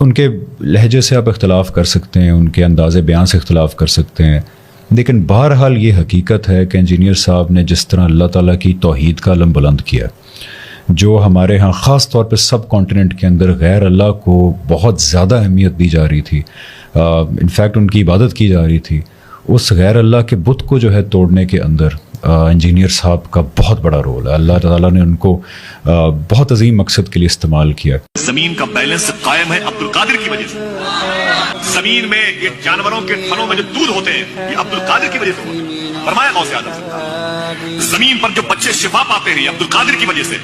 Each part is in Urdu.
ان کے لہجے سے آپ اختلاف کر سکتے ہیں، ان کے انداز بیان سے اختلاف کر سکتے ہیں، لیکن بہرحال یہ حقیقت ہے کہ انجینئر صاحب نے جس طرح اللہ تعالیٰ کی توحید کا علم بلند کیا، جو ہمارے ہاں خاص طور پہ سب کانٹیننٹ کے اندر غیر اللہ کو بہت زیادہ اہمیت دی جا رہی تھی، انفیکٹ ان کی عبادت کی جا رہی تھی، اس غیر اللہ کے بت کو جو ہے توڑنے کے اندر انجینئر صاحب کا بہت بڑا رول ہے۔ اللہ تعالیٰ نے ان کو بہت عظیم مقصد کے لیے استعمال کیا۔ زمین کا بیلنس قائم ہے عبدالقادر کی وجہ سے۔ زمین میں یہ جانوروں کے تھنوں میں جو دودھ ہوتے ہیں یہ عبدالقادر کی وجہ سے ہوتے ہیں، فرمایا غوث اعظم سرکار۔ زمین پر جو بچے شفا پاتے ہیں یہ عبدالقادر کی وجہ سے،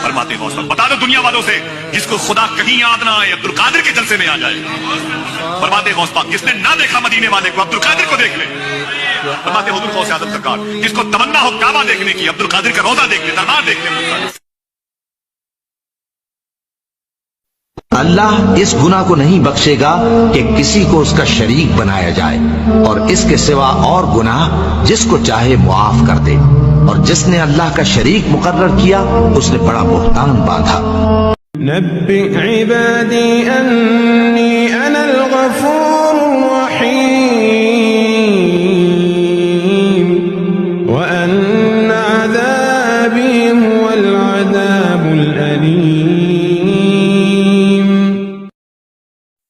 فرماتے ہیں غوث پاک۔ بتا دو دنیا والوں سے جس کو خدا کہیں یاد نہ آئے عبدالقادر کے جلسے میں آ جائے، فرماتے ہیں غوث پاک جس نے نہ دیکھا مدینے والے کو عبدالقادر کو دیکھ لے، فرماتے ہیں حضور غوث اعظم سرکار جس کو تمنا ہو کعبہ دیکھنے کی عبدالقادر کا روضہ دیکھ لے، دربار دیکھ لے۔ اللہ اس گناہ کو نہیں بخشے گا کہ کسی کو اس کا شریک بنایا جائے، اور اس کے سوا اور گناہ جس کو چاہے معاف کر دے، اور جس نے اللہ کا شریک مقرر کیا اس نے بڑا بہتان باندھا۔ نبئ عبادی انی انا الغفور الرحیم وان عذابی هو العذاب الالیم۔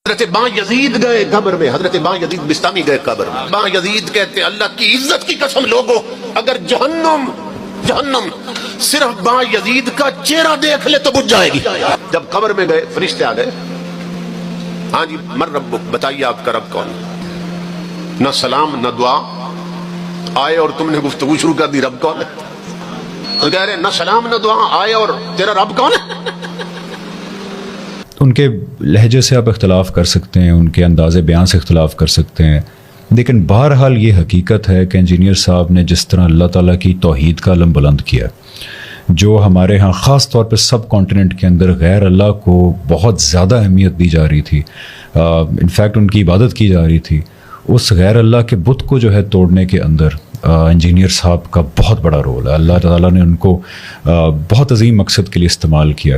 حضرت باں یزید گئے قبر میں، حضرت باں یزید بستامی گئے قبر میں۔ باں یزید کہتے ہیں اللہ کی عزت کی قسم لوگوں، اگر جہنم صرف باں یزید کا چہرہ دیکھ لے تو بجھ جائے گی۔ جب قبر میں گئے فرشتے آ گئے، ہاں جی من ربک، بتائیے آپ کا رب کون؟ نہ سلام نہ دعا، آئے اور تم نے گفتگو شروع کر دی رب کون ہے؟ تو کہہ رہے نہ سلام نہ دعا، آئے اور تیرا رب کون ہے؟ ان کے لہجے سے آپ اختلاف کر سکتے ہیں، ان کے انداز بیان سے اختلاف کر سکتے ہیں، لیکن بہرحال یہ حقیقت ہے کہ انجینئر صاحب نے جس طرح اللہ تعالیٰ کی توحید کا علم بلند کیا، جو ہمارے ہاں خاص طور پہ سب کانٹیننٹ کے اندر غیر اللہ کو بہت زیادہ اہمیت دی جا رہی تھی، انفیکٹ ان کی عبادت کی جا رہی تھی، اس غیر اللہ کے بت کو جو ہے توڑنے کے اندر انجینئر صاحب کا بہت بڑا رول ہے۔ اللہ تعالیٰ نے ان کو بہت عظیم مقصد کے لیے استعمال کیا۔